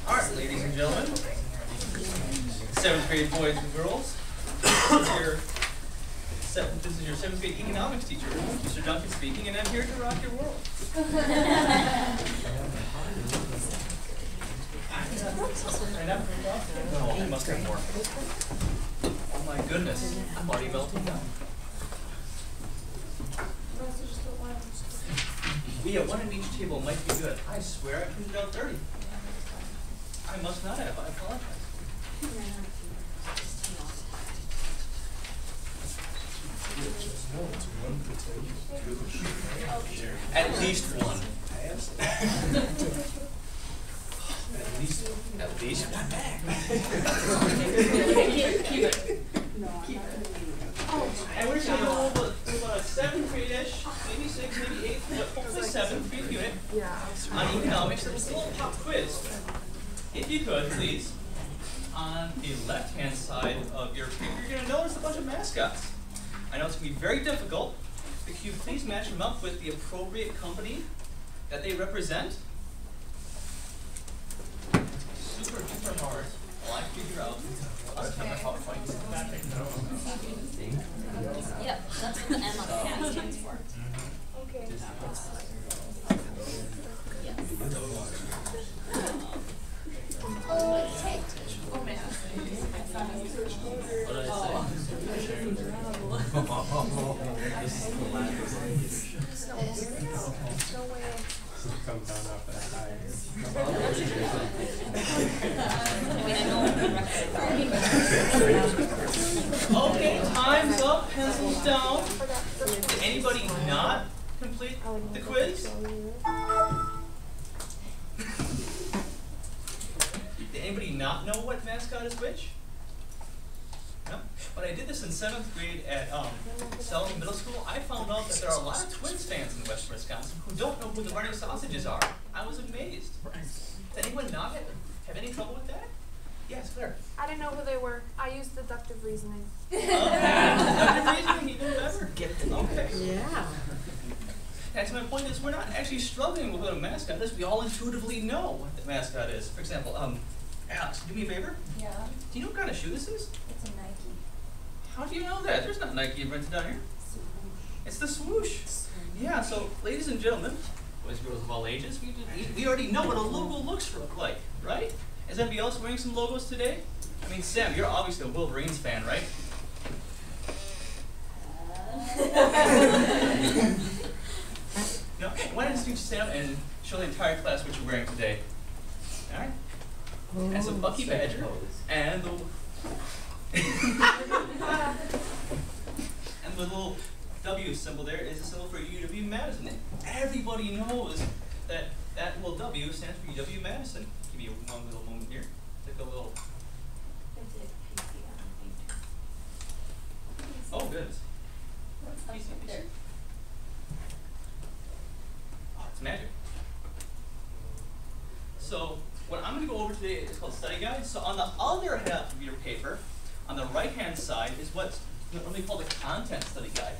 All right, ladies and gentlemen, 7th grade boys and girls, this is your 7th grade economics teacher, Mr. Duncan speaking, and I'm here to rock your world. No, I must have more. Oh my goodness, I'm already melting down. Yeah, one at each table might be good. I swear I printed out 30. I must not have. I apologize. At least one. At least one bag. Keep it. And we're going to go about a 7th grade-ish, maybe 6, maybe 8, but hopefully 7th grade unit on economics. There's a little pop quiz. If you could, please, on the left-hand side of your paper, you're going to notice a bunch of mascots. I know it's going to be very difficult, but can you please match them up with the appropriate company that they represent? Super duper hard. Well, I figure out how to how to fight. Yep, that's what the M on the cat stands for. Okay. Yes. Oh man. What did I say? No way. Come down off that high. Okay, time's up, pencils down. Did anybody not complete the quiz? Did anybody not know what mascot is which? No? When I did this in 7th grade at Selden Middle School, I found out that there are a lot of Twins fans in western Wisconsin who don't know who the running sausages are. I was amazed. Does anyone not have any trouble with that? Yes, Claire. I didn't know who they were. I used deductive reasoning. Deductive reasoning, even better. Okay. Yeah. That's my point is we're not actually struggling with what a mascot is. We all intuitively know what the mascot is. For example, Alex, do me a favor. Yeah. Do you know what kind of shoe this is? It's a Nike. How do you know that? There's not Nike printed down here. It's the swoosh. Yeah, so ladies and gentlemen, boys and girls of all ages, we already know what a logo looks like, right? Is anybody else wearing some logos today? I mean, Sam, you're obviously a Wolverines fan, right? No? Why don't you stand up and show the entire class what you're wearing today? All right? And it's a Bucky Badger, and the and the little W symbol there is a symbol for UW-Madison. And everybody knows that that little W stands for UW-Madison. Give you one little moment here. Take a little. Oh, goodness. What's up there? Oh, it's magic. So, what I'm going to go over today is called Study Guide. So, on the other half of your paper, on the right-hand side, is what's normally called a content study guide.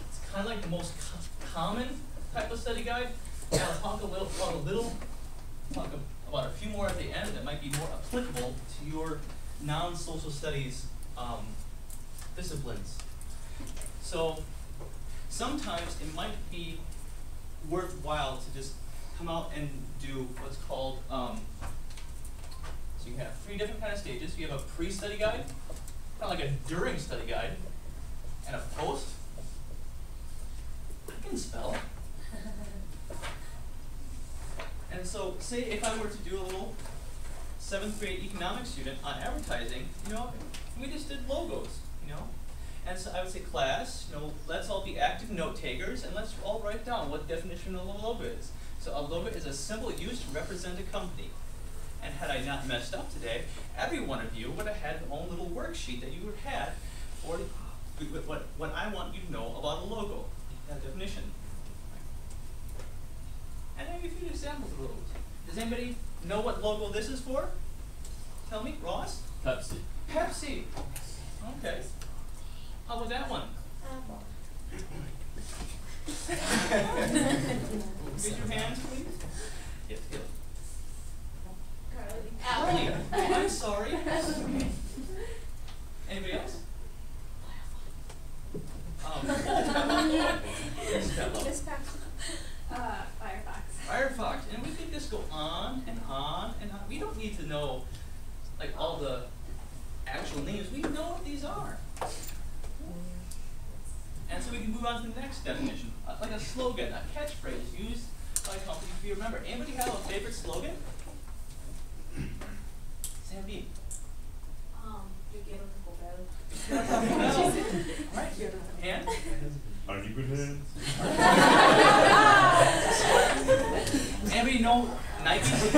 It's kind of like the most common type of study guide. And I'll talk about a few more at the end that might be more applicable to your non-social studies disciplines. So sometimes it might be worthwhile to just come out and do what's called, so you have 3 different kind of stages. You have a pre-study guide, kind of like a during study guide, and a post. I can spell. And so, say if I were to do a little 7th grade economics unit on advertising, we just did logos, And so I would say, class, let's all be active note takers, and let's all write down what definition of a logo is. So a logo is a symbol used to represent a company. And had I not messed up today, every one of you would have had your own little worksheet that you would have had for what I want you to know about a logo, that definition. And I have a few examples of logos. Does anybody know what logo this is for? Tell me, Ross? Pepsi. Pepsi. Okay. How about that one? Raise your hands, please. Yes, yes. just go on and on and on. We don't need to know like all the actual names. We know what these are. And so we can move on to the next definition, like a slogan, a catchphrase used by companies to be remembered. Anybody have a favorite slogan? Sam B. Yo quiero Taco Bell. Right. And? Are you good hands? Anybody know Nike's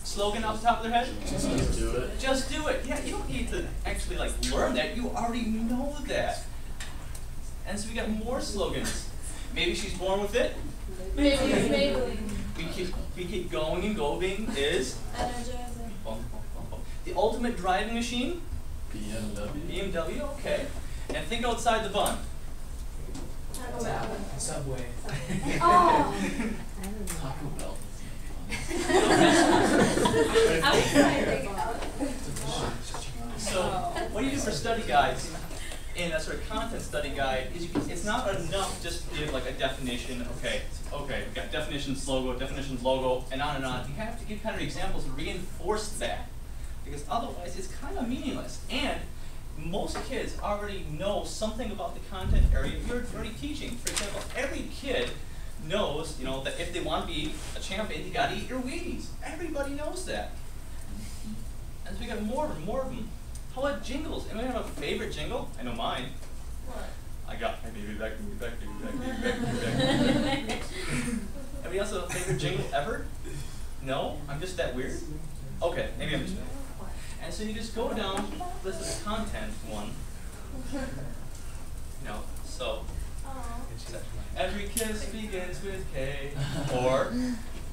slogan off the top of their head? Just do it. Just do it. Yeah, you don't need to actually like learn that. You already know that. And so we got more slogans. Maybe she's born with it. Maybe. We keep going and going is the ultimate driving machine. BMW, okay. And think outside the bun. Subway. Oh. Taco Bell. So, what do you do for study guides? In a sort of content study guide, is it's not enough just to give like a definition. Okay, we've got definitions, logo, and on and on. You have to give kind of examples to reinforce that, because otherwise it's kind of meaningless. And most kids already know something about the content area you're already teaching. For example, every kid knows, that if they want to be a champion, you got to eat your Wheaties. Everybody knows that. And so we got more and more of them. How about jingles? Anybody have a favorite jingle? I know mine. What? I got my baby back, baby back, baby back, baby back, baby back. Anybody else have a favorite jingle ever? No? I'm just that weird? Okay, maybe I'm just weird. And so you just go down, list of the content one. So every kiss begins with K, or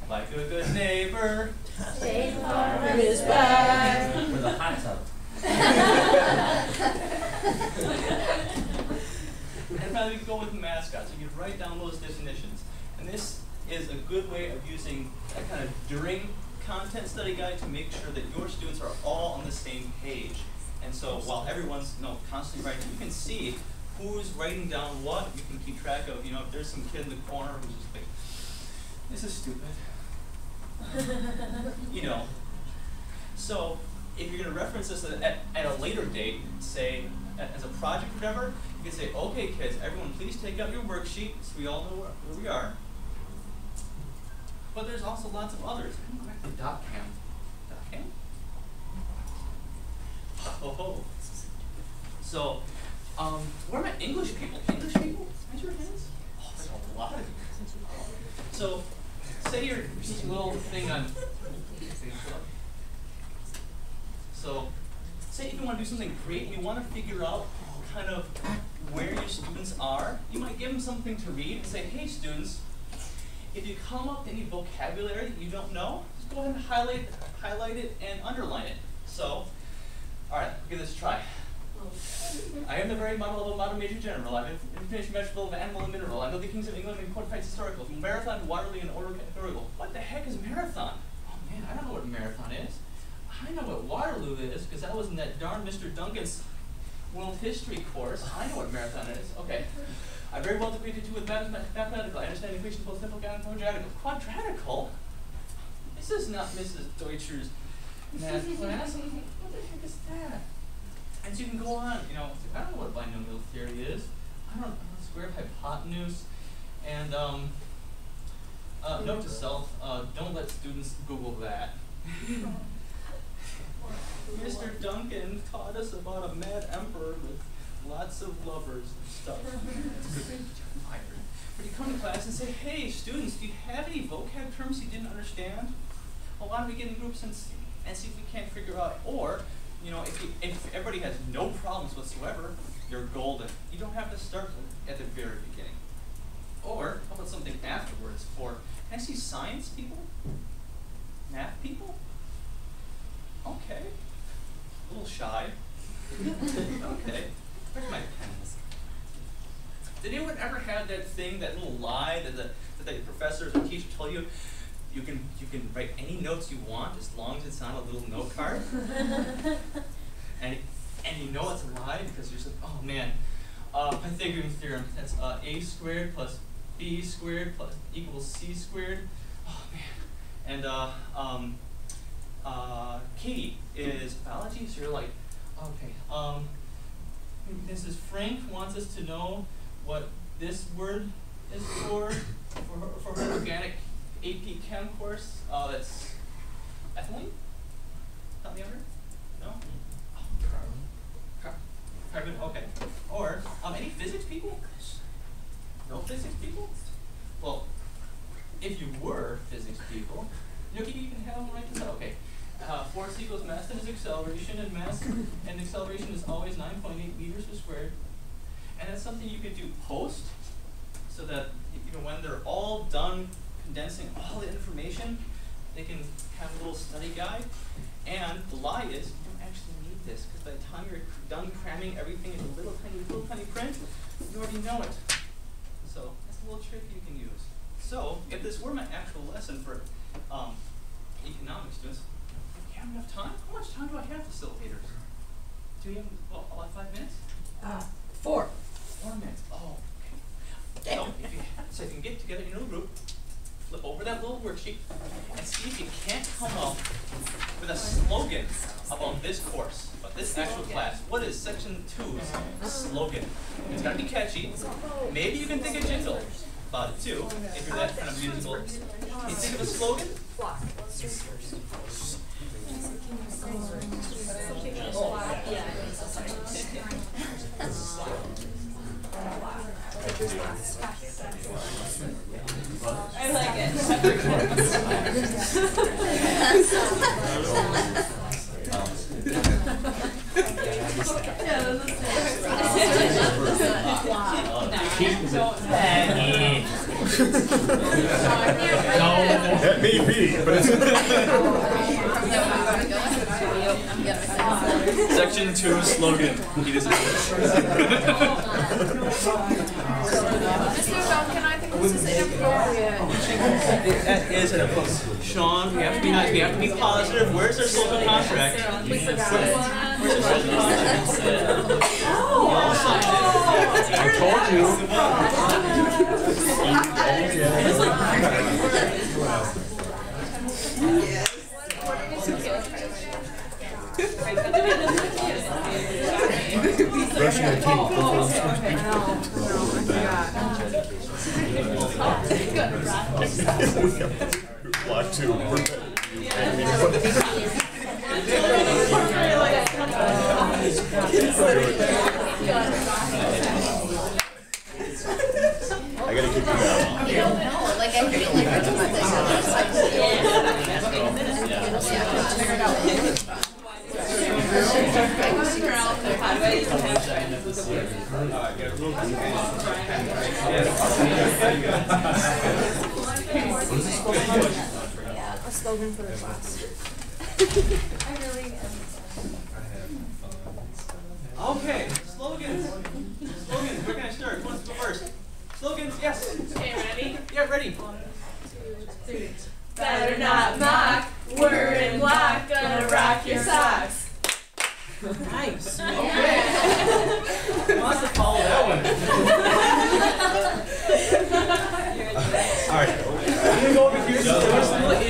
like a good neighbor. State Farm is back. With a hot tub. And finally, we can go with mascots. You can write down those definitions. And this is a good way of using that kind of during content study guide to make sure that your students are all on the same page. And so while everyone's constantly writing, you can see who's writing down what. You can keep track of, if there's some kid in the corner who's just like, this is stupid. So if you're going to reference this at a later date, say as a project or whatever, you can say, okay kids, everyone please take out your worksheet so we all know where we are. But there's also lots of others. Go back to DocCam. DocCam? Oh. So, where are my English people? English people? Raise your hands. Oh, there's a lot of you. So, say you're teaching a little thing on. So, say if you want to do something great and you want to figure out kind of where your students are, you might give them something to read and say, hey students, if you come up with any vocabulary that you don't know, just go ahead and highlight it and underline it. So, alright, give this a try. I am the very model of a modern major general. I'm information vegetable of animal and mineral. I know the kings of England and quantified historical. From Marathon to Waterloo and order categorical. What the heck is Marathon? Oh man, I don't know what a marathon is. I know what Waterloo is, because that was in that darn Mr. Duncan's world history course. I know what marathon is. Okay. I'm very well acquainted too with mathematical. I understand equations both simple and quadratical. Quadratical? This is not Mrs. Deutscher's math class. What the heck is that? And so you can go on, I don't know what binomial theory is. I don't know, square hypotenuse. And note to self, don't let students Google that. Mr. Duncan taught us about a mad emperor with lots of lovers and stuff. But you come to class and say, hey students, do you have any vocab terms you didn't understand? Well, why don't we get in groups and see if we can't figure out, or if everybody has no problems whatsoever, you're golden. You don't have to start at the very beginning. Or how about something afterwards for, can I see science people? Math people? Okay. A little shy. Okay. Where's my pens? Did anyone ever have that thing, that little lie that the professor or teacher told you? You can write any notes you want as long as it's on a little note card. and you know it's a lie because you're just like, oh man, Pythagorean theorem, that's a squared plus b squared plus equals c squared. Oh man, and Katie is biology, so you're like, okay, Mrs. Frank wants us to know what this word is for her organic AP Chem course. That's ethylene? Help me out here? No? Carbon, okay. Or, any physics people? No physics people? Well, if you were physics people, you could even have them write this out. Okay. Force equals mass times acceleration, and mass and acceleration is always 9.8 meters per squared. And that's something you could do post, so that when they're all done condensing all the information, they can have a little study guide. And the lie is you don't actually need this, because by the time you're done cramming everything into little tiny print, you already know it. So that's a little trick you can use. So if this were my actual lesson for economics students, do you have enough time? How much time do I have, facilitators? Do you have like 5 minutes? 4. 4 minutes. Oh, okay. So if you can get together in a group, flip over that little worksheet, and see if you can't come up with a slogan about this course, about this actual class. What is section 2's slogan? It's got to be catchy. Maybe you can think of jingle about it too, if you're that kind of musical. Can you think of a slogan? I like it. That may be, but it's Section 2 slogan. He doesn't Mr. Duncan, I think this is inappropriate. That is inappropriate. Sean, we have to be nice. We have to be positive. Where's our social contract? We forgot. Where's our social contract? I told you. Brushing our teeth. Block 2. I gotta keep you down. No, like I feel like we're talking about A slogan for the class. Okay, slogans. Slogans, where can I start? Who wants to go first? Slogans, yes. Okay, ready? Yeah, ready. 1, 2, 3. Better not mock. We're in black. Gonna rock your socks. Nice. Okay. Who wants to follow that one? Alright. I'm gonna go over here. So there was a little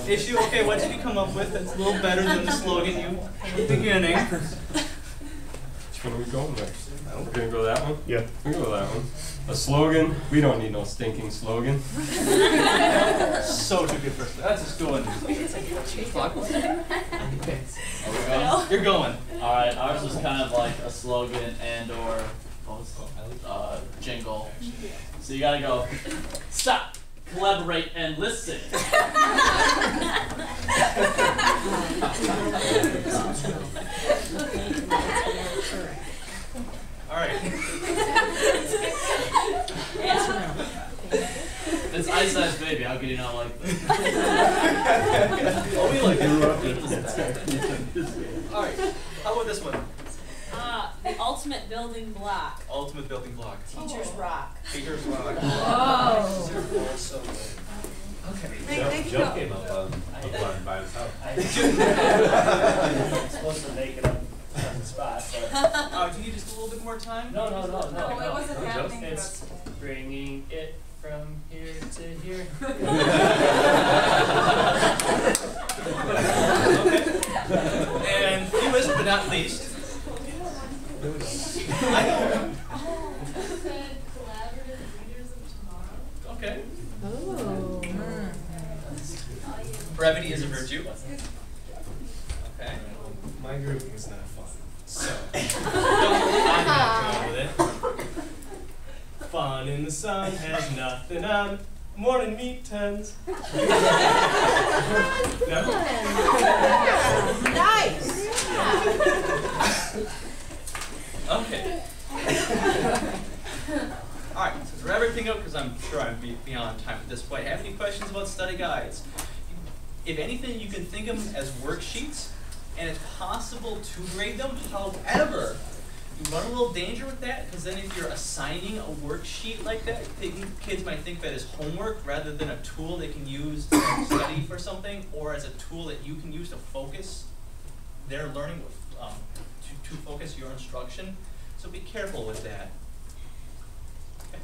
issue, okay, what did you come up with that's a little better than the slogan you at the beginning? Which one are we going with? We're gonna go that one? Yeah. We go with that one. A slogan? We don't need no stinking slogan. So too good first. That's a good one. Well, You're going. alright, ours was kind of like a slogan and or jingle. So you gotta go, stop, collaborate, and listen. Alright. It's Ice Ice Baby, how could you not like that? Oh, we like it. Alright, how about this one? The ultimate building block. Ultimate building block. Teachers rock. Teachers rock. Oh. Okay. Joe came up on by himself. Supposed to make it up on the spot, but Do you need just a little bit more time? No. No, it wasn't happening. it's bringing it from here to here. brevity is a virtue. Okay. My group was not fun. So, I'm I'm going with it. Fun in the sun has nothing on. Morning meat tons. No? Nice. Okay. Alright, so to wrap everything up, because I'm sure I'm beyond time at this point, have any questions about study guides? If anything, you can think of them as worksheets, and it's possible to grade them. However, you run a little danger with that, because then if you're assigning a worksheet like that, kids might think that as homework rather than a tool they can use to study for something, or as a tool that you can use to focus their learning, to focus your instruction. So be careful with that. Okay.